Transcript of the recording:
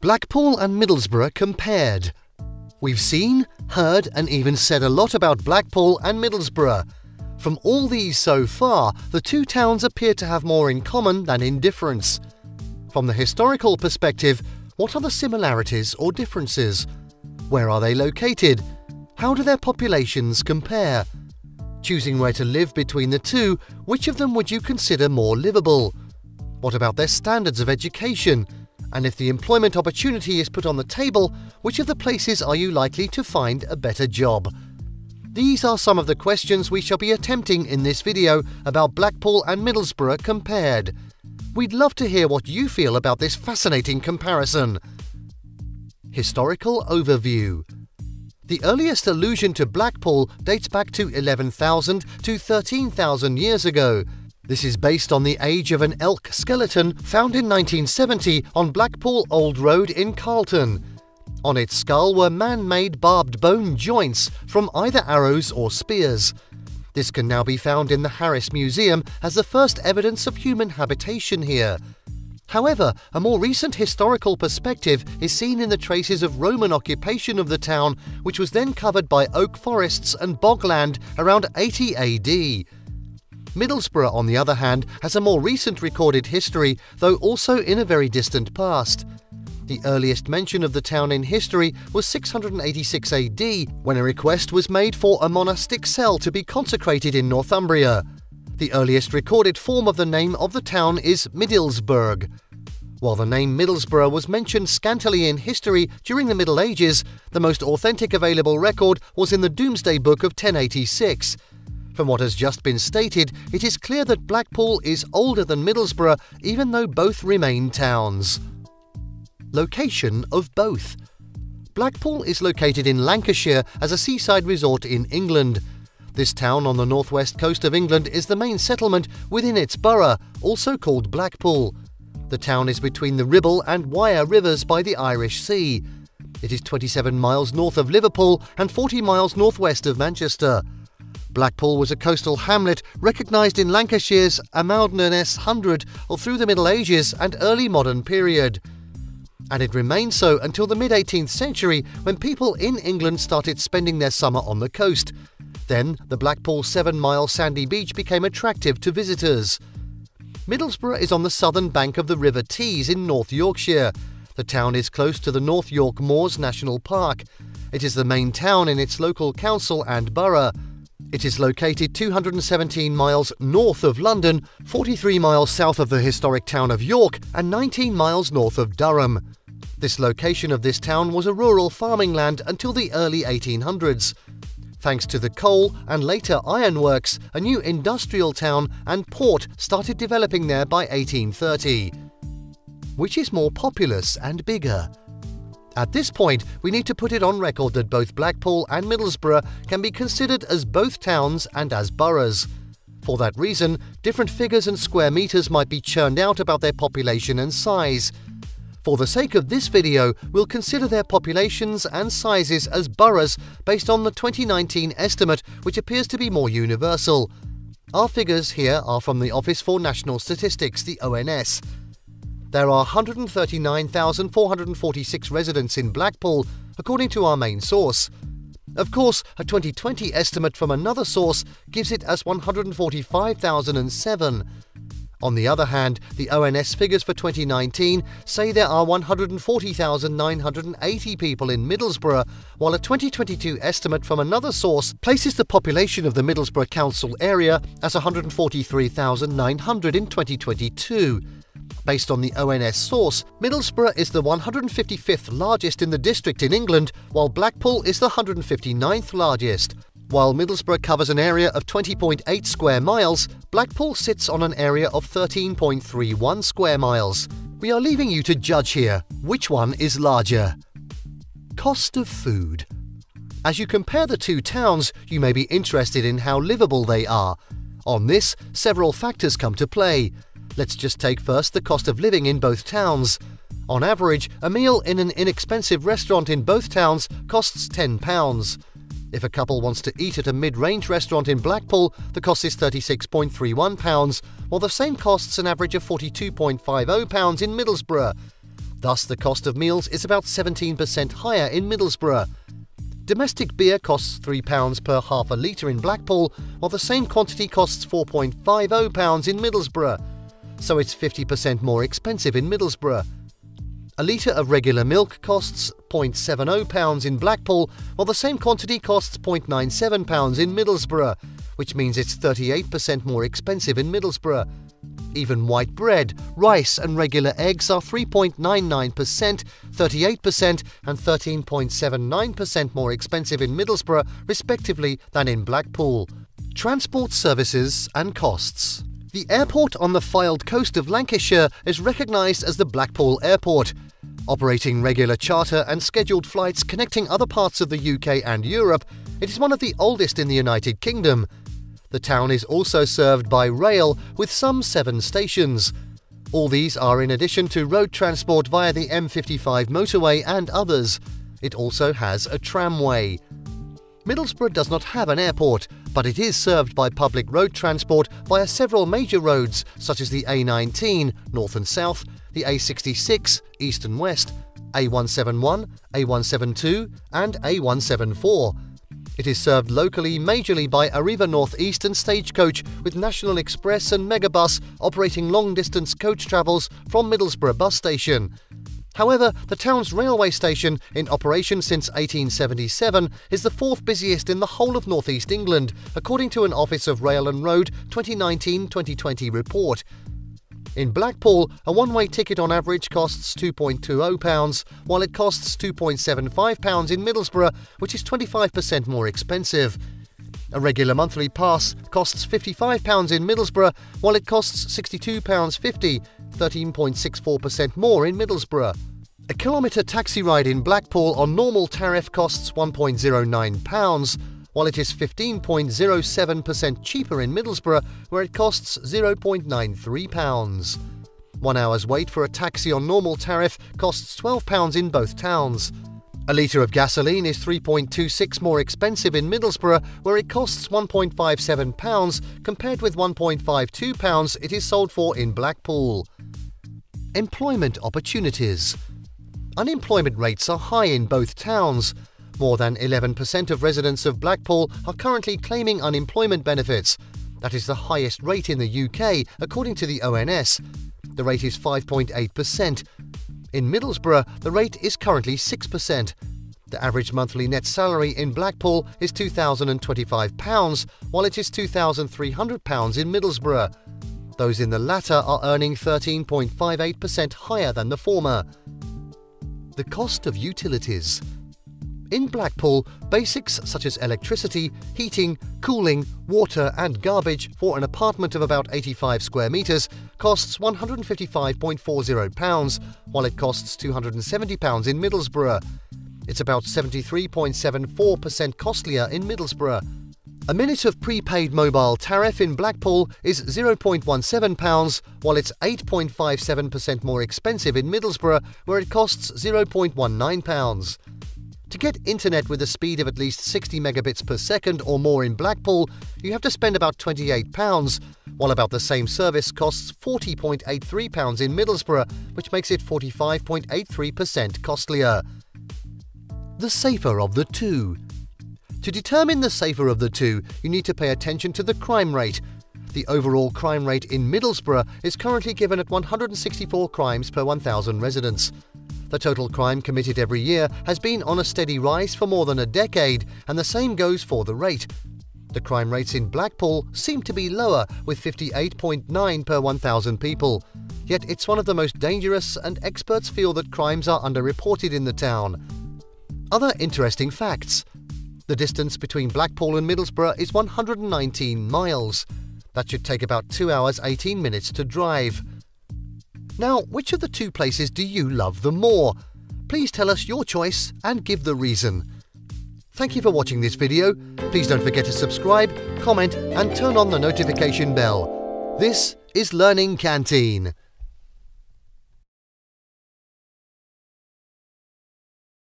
Blackpool and Middlesbrough compared. We've seen, heard and even said a lot about Blackpool and Middlesbrough. From all these so far, the two towns appear to have more in common than in difference. From the historical perspective, what are the similarities or differences? Where are they located? How do their populations compare? Choosing where to live between the two, which of them would you consider more livable? What about their standards of education? And if the employment opportunity is put on the table, which of the places are you likely to find a better job? These are some of the questions we shall be attempting in this video about Blackpool and Middlesbrough compared. We'd love to hear what you feel about this fascinating comparison. Historical overview. The earliest allusion to Blackpool dates back to 11,000 to 13,000 years ago. This is based on the age of an elk skeleton found in 1970 on Blackpool Old Road in Carleton. On its skull were man-made barbed bone joints from either arrows or spears. This can now be found in the Harris Museum as the first evidence of human habitation here. However, a more recent historical perspective is seen in the traces of Roman occupation of the town, which was then covered by oak forests and bogland around 80 AD. Middlesbrough, on the other hand, has a more recent recorded history, though also in a very distant past. The earliest mention of the town in history was 686 AD, when a request was made for a monastic cell to be consecrated in Northumbria. The earliest recorded form of the name of the town is Middlesbrough. While the name Middlesbrough was mentioned scantily in history during the Middle Ages, the most authentic available record was in the Domesday Book of 1086. From what has just been stated, it is clear that Blackpool is older than Middlesbrough, even though both remain towns. Location of both. Blackpool is located in Lancashire as a seaside resort in England. This town on the northwest coast of England is the main settlement within its borough, also called Blackpool. The town is between the Ribble and Wyre rivers by the Irish Sea. It is 27 miles north of Liverpool and 40 miles northwest of Manchester. Blackpool was a coastal hamlet recognised in Lancashire's Amaldernes Hundred or through the Middle Ages and early modern period. And it remained so until the mid-18th century, when people in England started spending their summer on the coast. Then the Blackpool 7-mile sandy beach became attractive to visitors. Middlesbrough is on the southern bank of the River Tees in North Yorkshire. The town is close to the North York Moors National Park. It is the main town in its local council and borough. It is located 217 miles north of London, 43 miles south of the historic town of York, and 19 miles north of Durham. This location of this town was a rural farming land until the early 1800s. Thanks to the coal and later ironworks, a new industrial town and port started developing there by 1830. Which is more populous and bigger? At this point, we need to put it on record that both Blackpool and Middlesbrough can be considered as both towns and as boroughs. For that reason, different figures and square meters might be churned out about their population and size. For the sake of this video, we'll consider their populations and sizes as boroughs based on the 2019 estimate, which appears to be more universal. Our figures here are from the Office for National Statistics, the ONS. There are 139,446 residents in Blackpool, according to our main source. Of course, a 2020 estimate from another source gives it as 145,007. On the other hand, the ONS figures for 2019 say there are 140,980 people in Middlesbrough, while a 2022 estimate from another source places the population of the Middlesbrough Council area as 143,900 in 2022. Based on the ONS source, Middlesbrough is the 155th largest in the district in England, while Blackpool is the 159th largest. While Middlesbrough covers an area of 20.8 square miles, Blackpool sits on an area of 13.31 square miles. We are leaving you to judge here. Which one is larger? Cost of food. As you compare the two towns, you may be interested in how livable they are. On this, several factors come to play. Let's just take first the cost of living in both towns. On average, a meal in an inexpensive restaurant in both towns costs £10. If a couple wants to eat at a mid-range restaurant in Blackpool, the cost is £36.31, while the same costs an average of £42.50 in Middlesbrough. Thus, the cost of meals is about 17% higher in Middlesbrough. Domestic beer costs £3 per half a litre in Blackpool, while the same quantity costs £4.50 in Middlesbrough. So it's 50% more expensive in Middlesbrough. A litre of regular milk costs £0.70 in Blackpool, while the same quantity costs £0.97 in Middlesbrough, which means it's 38% more expensive in Middlesbrough. Even white bread, rice and regular eggs are 3.99%, 38% and 13.79% more expensive in Middlesbrough, respectively, than in Blackpool. Transport services and costs. The airport on the Fylde coast of Lancashire is recognised as the Blackpool Airport. Operating regular charter and scheduled flights connecting other parts of the UK and Europe, it is one of the oldest in the United Kingdom. The town is also served by rail, with some 7 stations. All these are in addition to road transport via the M55 motorway and others. It also has a tramway. Middlesbrough does not have an airport, but it is served by public road transport via several major roads such as the A19, north and south, the A66, east and west, A171, A172 and A174. It is served locally majorly by Arriva North East and Stagecoach, with National Express and Megabus operating long-distance coach travels from Middlesbrough bus station. However, the town's railway station, in operation since 1877, is the 4th busiest in the whole of North East England, according to an Office of Rail and Road 2019-2020 report. In Blackpool, a one-way ticket on average costs £2.20, while it costs £2.75 in Middlesbrough, which is 25% more expensive. A regular monthly pass costs £55 in Middlesbrough, while it costs £62.50, 13.64% more in Middlesbrough. A kilometre taxi ride in Blackpool on normal tariff costs £1.09, while it is 15.07% cheaper in Middlesbrough, where it costs £0.93. 1 hour's wait for a taxi on normal tariff costs £12 in both towns. A litre of gasoline is 3.26 more expensive in Middlesbrough, where it costs £1.57 compared with £1.52 it is sold for in Blackpool. Employment opportunities. Unemployment rates are high in both towns. More than 11% of residents of Blackpool are currently claiming unemployment benefits. That is the highest rate in the UK, according to the ONS. The rate is 5.8%. In Middlesbrough, the rate is currently 6%. The average monthly net salary in Blackpool is £2,025, while it is £2,300 in Middlesbrough. Those in the latter are earning 13.58% higher than the former. The cost of utilities. In Blackpool, basics such as electricity, heating, cooling, water and garbage for an apartment of about 85 square metres costs £155.40, while it costs £270 in Middlesbrough. It's about 73.74% costlier in Middlesbrough. A minute of prepaid mobile tariff in Blackpool is £0.17, while it's 8.57% more expensive in Middlesbrough, where it costs £0.19. To get internet with a speed of at least 60 megabits per second or more in Blackpool, you have to spend about £28, while about the same service costs £40.83 in Middlesbrough, which makes it 45.83% costlier. The safer of the two. To determine the safer of the two, you need to pay attention to the crime rate. The overall crime rate in Middlesbrough is currently given at 164 crimes per 1,000 residents. The total crime committed every year has been on a steady rise for more than a decade, and the same goes for the rate. The crime rates in Blackpool seem to be lower, with 58.9 per 1,000 people. Yet it's one of the most dangerous, and experts feel that crimes are underreported in the town. Other interesting facts. The distance between Blackpool and Middlesbrough is 119 miles. That should take about 2 hours 18 minutes to drive. Now, which of the two places do you love the more? Please tell us your choice and give the reason. Thank you for watching this video. Please don't forget to subscribe, comment and turn on the notification bell. This is Learning Canteen.